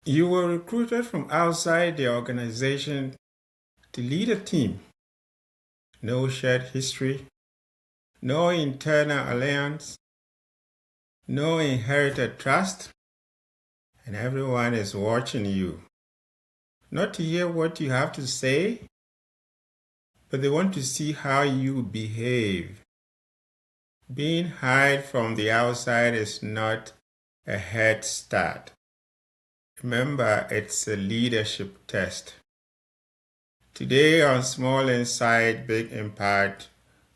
You were recruited from outside the organization to lead a team. No shared history, no internal alliance, no inherited trust, and everyone is watching you. Not to hear what you have to say, but they want to see how you behave. Being hired from the outside is not a head start. Remember, it's a leadership test. Today on Small Insight, Big Impact,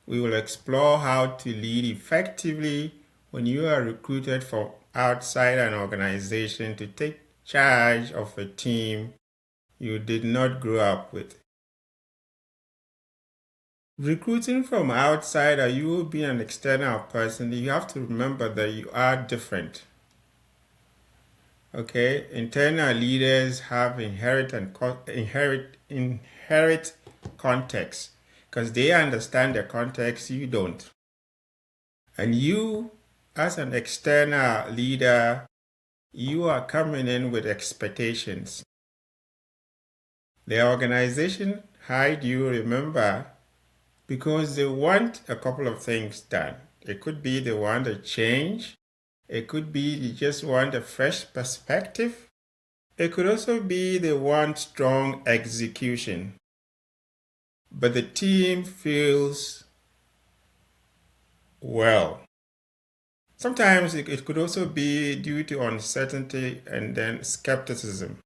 we will explore how to lead effectively when you are recruited from outside an organization to take charge of a team you did not grow up with. Recruiting from outside, or you being an external person, you have to remember that you are different. Okay, internal leaders have inherit context because they understand the context you don't. And you, as an external leader, you are coming in with expectations. The organization hired you, remember, because they want a couple of things done. It could be they want a change. It could be they just want a fresh perspective. It could also be they want strong execution. But the team feels well. Sometimes it could also be due to uncertainty and then skepticism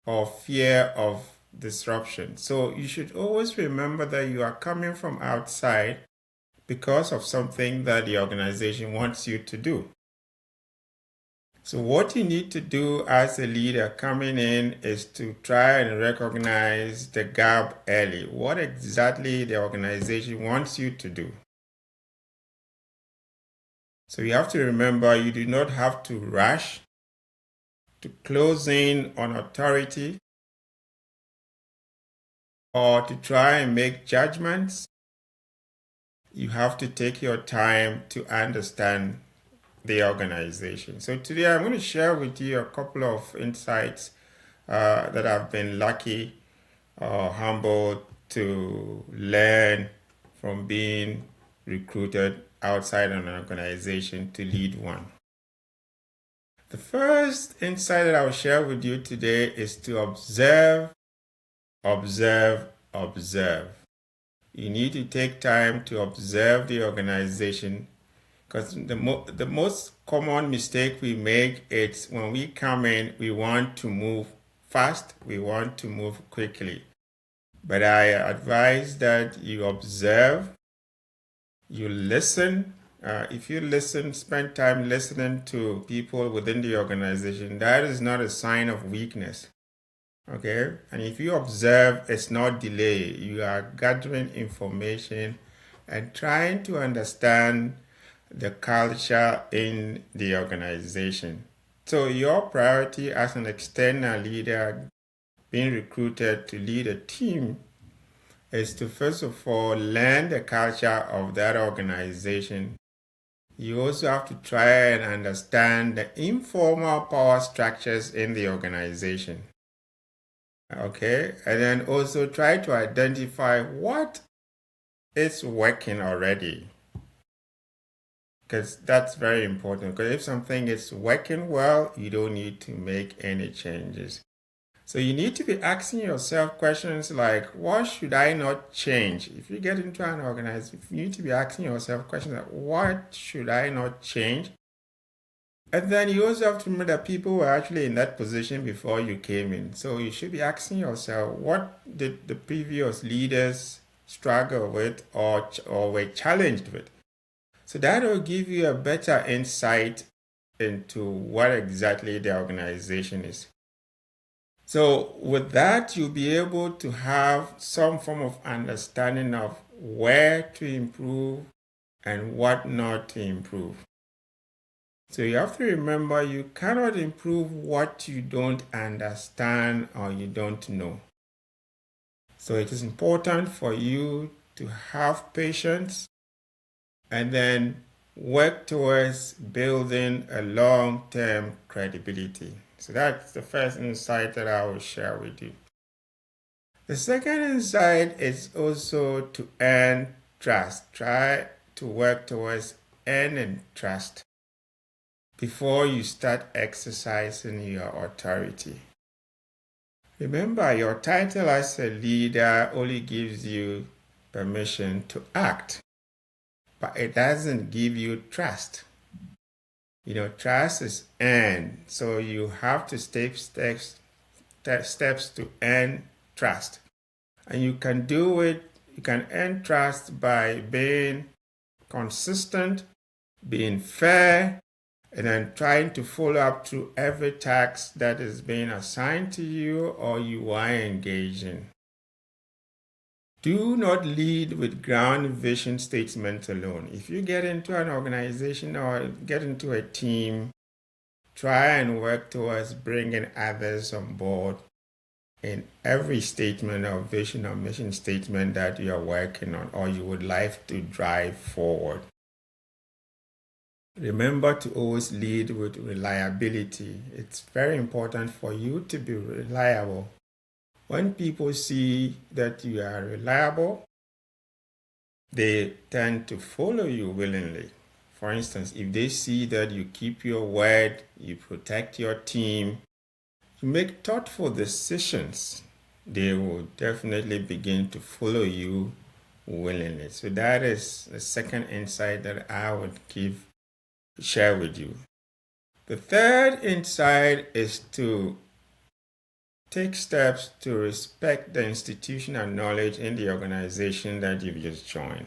or fear of disruption. So you should always remember that you are coming from outside because of something that the organization wants you to do. So what you need to do as a leader coming in is to try and recognize the gap early. What exactly the organization wants you to do. So you have to remember you do not have to rush to close in on authority or to try and make judgments. You have to take your time to understand the organization. So today I'm going to share with you a couple of insights that I've been lucky or humbled to learn from being recruited outside an organization to lead one. The first insight that I'll share with you today is to observe, observe, observe. You need to take time to observe the organization because the most common mistake we make is when we come in, we want to move fast, we want to move quickly. But I advise that you observe, you listen. If you listen, spend time listening to people within the organization, that is not a sign of weakness. Okay? And if you observe, it's not delay. You are gathering information and trying to understand the culture in the organization. So your priority as an external leader being recruited to lead a team is to first of all learn the culture of that organization. You also have to try and understand the informal power structures in the organization. Okay, and then also try to identify what is working already. Because that's very important. Because if something is working well, you don't need to make any changes. So you need to be asking yourself questions like, what should I not change? If you get into an organization, you need to be asking yourself questions like, what should I not change? And then you also have to remember that people were actually in that position before you came in. So you should be asking yourself, what did the previous leaders struggle with or were challenged with? So that will give you a better insight into what exactly the organization is. So with that, you'll be able to have some form of understanding of where to improve and what not to improve. So you have to remember you cannot improve what you don't understand or you don't know. So it is important for you to have patience and then work towards building a long-term credibility. So that's the first insight that I will share with you. The second insight is also to earn trust. Try to work towards earning trust before you start exercising your authority. Remember, your title as a leader only gives you permission to act, but it doesn't give you trust. Trust is earned, so you have to take steps to earn trust. And you can do it, you can earn trust by being consistent, being fair, and then trying to follow up to every task that is being assigned to you or you are engaged in. Do not lead with ground vision statements alone. If you get into an organization or get into a team, try and work towards bringing others on board in every statement or vision or mission statement that you are working on or you would like to drive forward. Remember to always lead with reliability. It's very important for you to be reliable. When people see that you are reliable, they tend to follow you willingly. For instance, if they see that you keep your word, you protect your team, you make thoughtful decisions, they will definitely begin to follow you willingly. So that is the second insight that I would share with you. The third insight is to take steps to respect the institutional knowledge in the organization that you've just joined.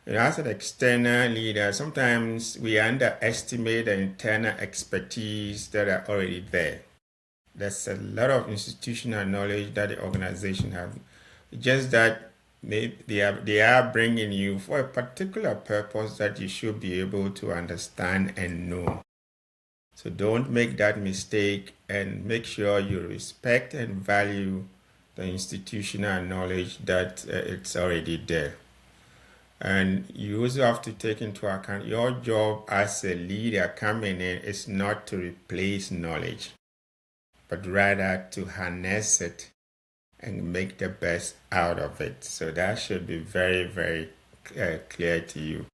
As an external leader, sometimes we underestimate the internal expertise that are already there. There's a lot of institutional knowledge that the organization has. Just that they are bringing you for a particular purpose that you should be able to understand and know. So don't make that mistake and make sure you respect and value the institutional knowledge that it's already there. And you also have to take into account your job as a leader coming in is not to replace knowledge, but rather to harness it and make the best out of it. So that should be very, very clear to you.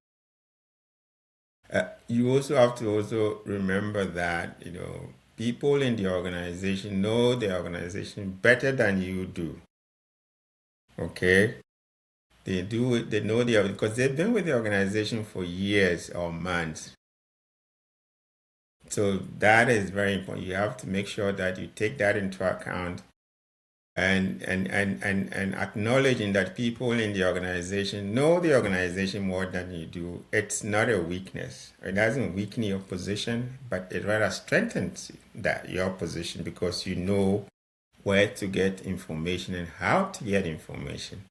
You also have to remember that, people in the organization know the organization better than you do. Okay? They do it, they know because they've been with the organization for years or months. So that is very important. You have to make sure that you take that into account and acknowledging that people in the organization know the organization more than you do. It's not a weakness. It doesn't weaken your position, but it rather strengthens your position because you know where to get information and how to get information.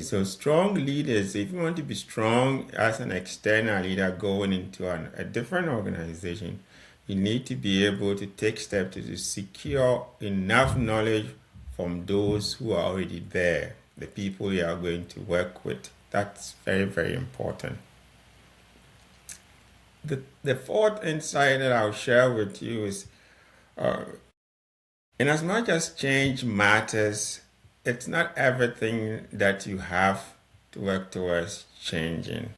So strong leaders, if you want to be strong as an external leader going into a different organization, you need to be able to take steps to secure enough knowledge from those who are already there, the people you are going to work with. That's very, very important. The fourth insight that I'll share with you is, in as much as change matters, it's not everything that you have to work towards changing.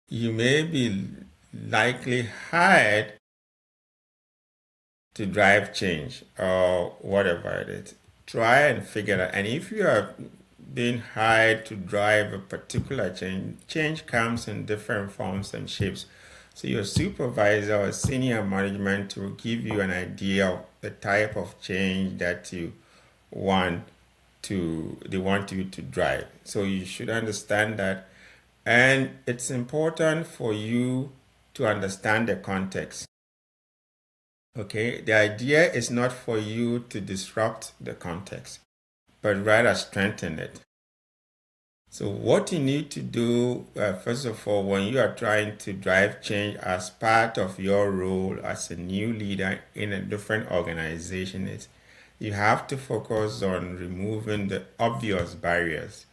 You may be likely hired to drive change or whatever it is. Try and figure that. And if you are being hired to drive a particular change comes in different forms and shapes. So your supervisor or senior management will give you an idea of the type of change that they want you to drive. So you should understand that. And it's important for you to understand the context. Okay, the idea is not for you to disrupt the context, but rather strengthen it. So what you need to do, first of all, when you are trying to drive change as part of your role as a new leader in a different organization, is you have to focus on removing the obvious barriers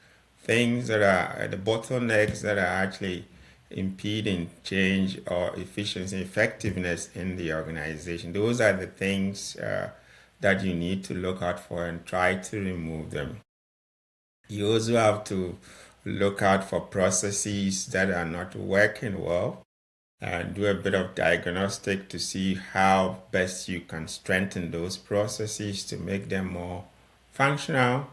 things that are the bottlenecks that are actually impeding change or efficiency, effectiveness in the organization. Those are the things that you need to look out for and try to remove them. You also have to look out for processes that are not working well and do a bit of diagnostic to see how best you can strengthen those processes to make them more functional.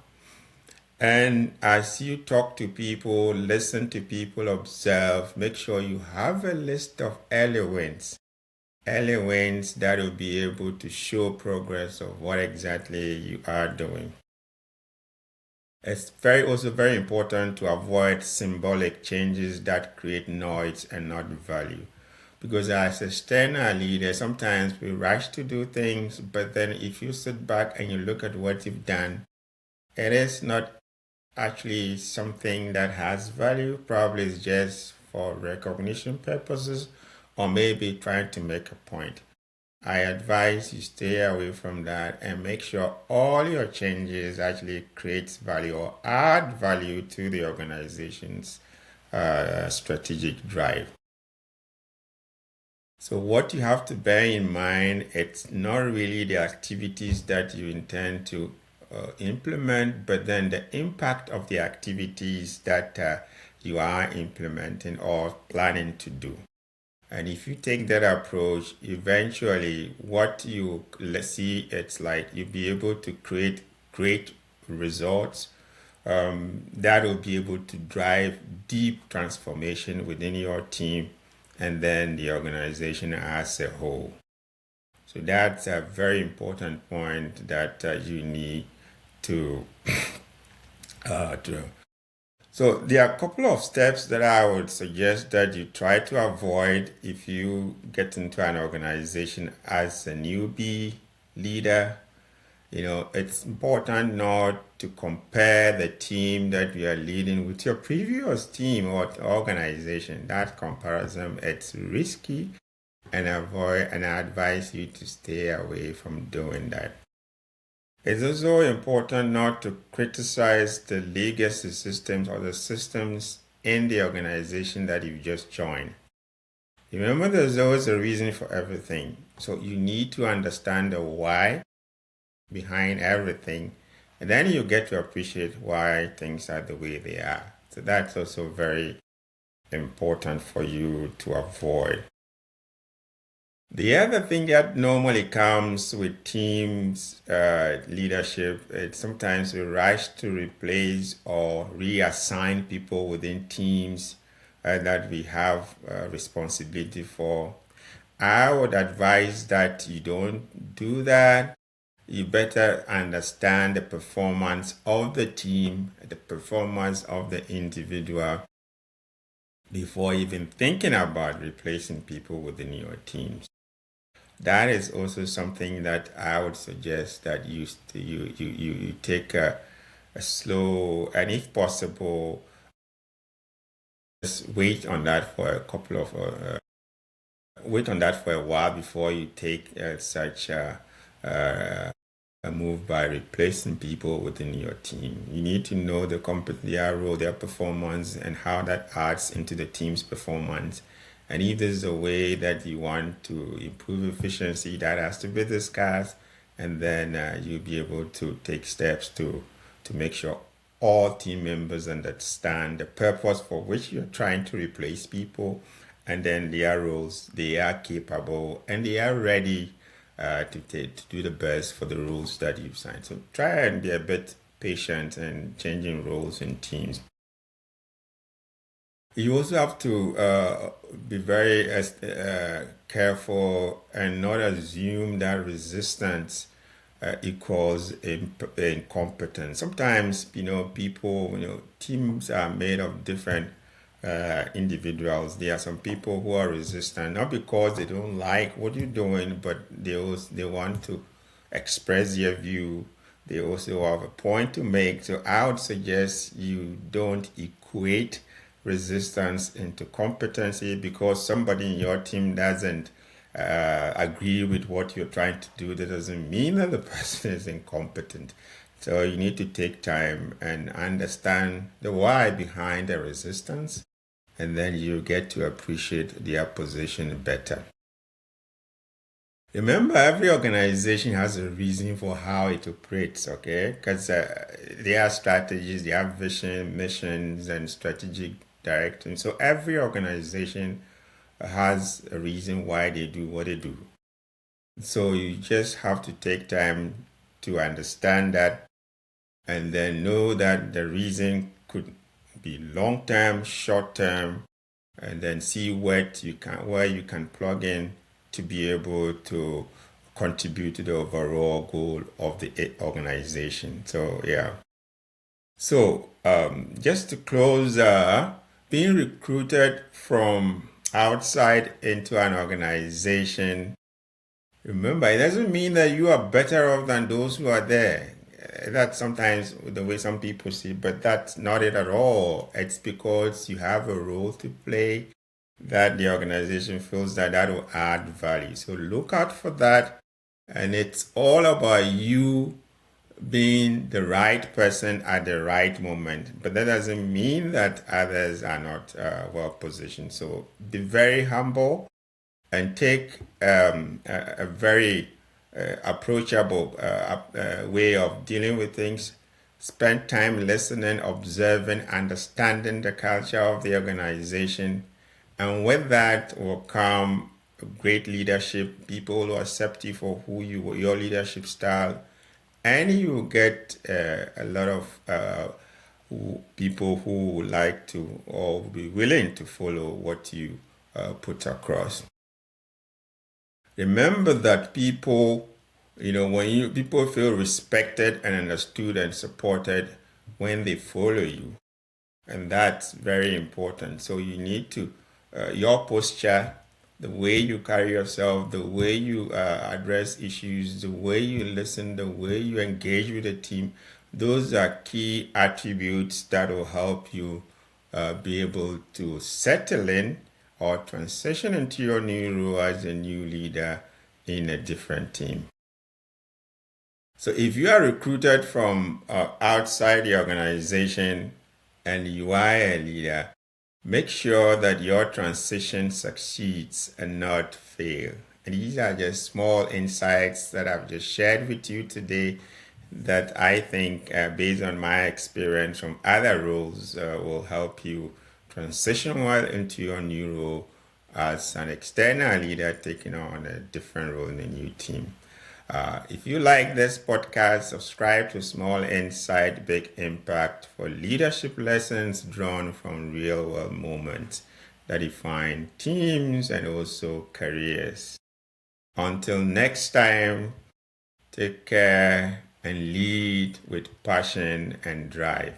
And as you talk to people, listen to people, observe, make sure you have a list of early wins that will be able to show progress of what exactly you are doing. It's also very important to avoid symbolic changes that create noise and not value. Because as external leaders, sometimes we rush to do things, but then if you sit back and you look at what you've done, it is not actually something that has value. Probably it's just for recognition purposes or maybe trying to make a point. I advise you stay away from that and make sure all your changes actually creates value or add value to the organization's strategic drive. So what you have to bear in mind, it's not really the activities that you intend to implement, but then the impact of the activities that you are implementing or planning to do. And if you take that approach, eventually what you see, it's like you'll be able to create great results that will be able to drive deep transformation within your team and then the organization as a whole. So that's a very important point that you need to do. So there are a couple of steps that I would suggest that you try to avoid if you get into an organization as a newbie leader. It's important not to compare the team that you are leading with your previous team or organization. That comparison, it's risky, and I advise you to stay away from doing that. It's also important not to criticize the legacy systems or the systems in the organization that you just joined. Remember, there's always a reason for everything. So you need to understand the why behind everything, and then you get to appreciate why things are the way they are. So that's also very important for you to avoid. The other thing that normally comes with teams leadership, it's sometimes we rush to replace or reassign people within teams that we have responsibility for. I would advise that you don't do that. You better understand the performance of the team, the performance of the individual before even thinking about replacing people within your teams. That is also something that I would suggest that you take a slow, and if possible, just wait on that for a while before you take such a move by replacing people within your team. You need to know their role, their performance, and how that adds into the team's performance. And if there's a way that you want to improve efficiency, that has to be discussed, and then you'll be able to take steps to make sure all team members understand the purpose for which you're trying to replace people, and then their roles, they are capable and they are ready to do the best for the roles that you've signed. So try and be a bit patient in changing roles in teams. You also have to be very careful and not assume that resistance equals incompetence. Sometimes, people, teams are made of different individuals. There are some people who are resistant, not because they don't like what you're doing, but they want to express their view. They also have a point to make. So I would suggest you don't equate resistance into competency. Because somebody in your team doesn't agree with what you're trying to do, that doesn't mean that the person is incompetent. So you need to take time and understand the why behind the resistance, and then you get to appreciate their position better. Remember, every organization has a reason for how it operates, okay? Because they have strategies, they have vision, missions, and strategic direction. So every organization has a reason why they do what they do. So you just have to take time to understand that, and then know that the reason could be long term, short term, and then see where you can plug in to be able to contribute to the overall goal of the organization. So yeah. So just to close, being recruited from outside into an organization, remember, it doesn't mean that you are better off than those who are there. That's sometimes the way some people see, but that's not it at all. It's because you have a role to play that the organization feels that will add value. So look out for that. And it's all about you being the right person at the right moment. But that doesn't mean that others are not well positioned. So be very humble and take a very approachable way of dealing with things. Spend time listening, observing, understanding the culture of the organization. And with that will come great leadership, people who accept you for who you are, your leadership style, and you get a lot of people who like to or be willing to follow what you put across. Remember that people, when people feel respected and understood and supported when they follow you, and that's very important. So you need to, your posture, the way you carry yourself, the way you address issues, the way you listen, the way you engage with the team, those are key attributes that will help you be able to settle in or transition into your new role as a new leader in a different team. So if you are recruited from outside the organization and you are a leader, make sure that your transition succeeds and not fail. And these are just small insights that I've just shared with you today that I think, based on my experience from other roles, will help you transition well into your new role as an external leader taking on a different role in a new team. If you like this podcast, subscribe to Small Insight, Big Impact for leadership lessons drawn from real world moments that define teams and also careers. Until next time, take care and lead with passion and drive.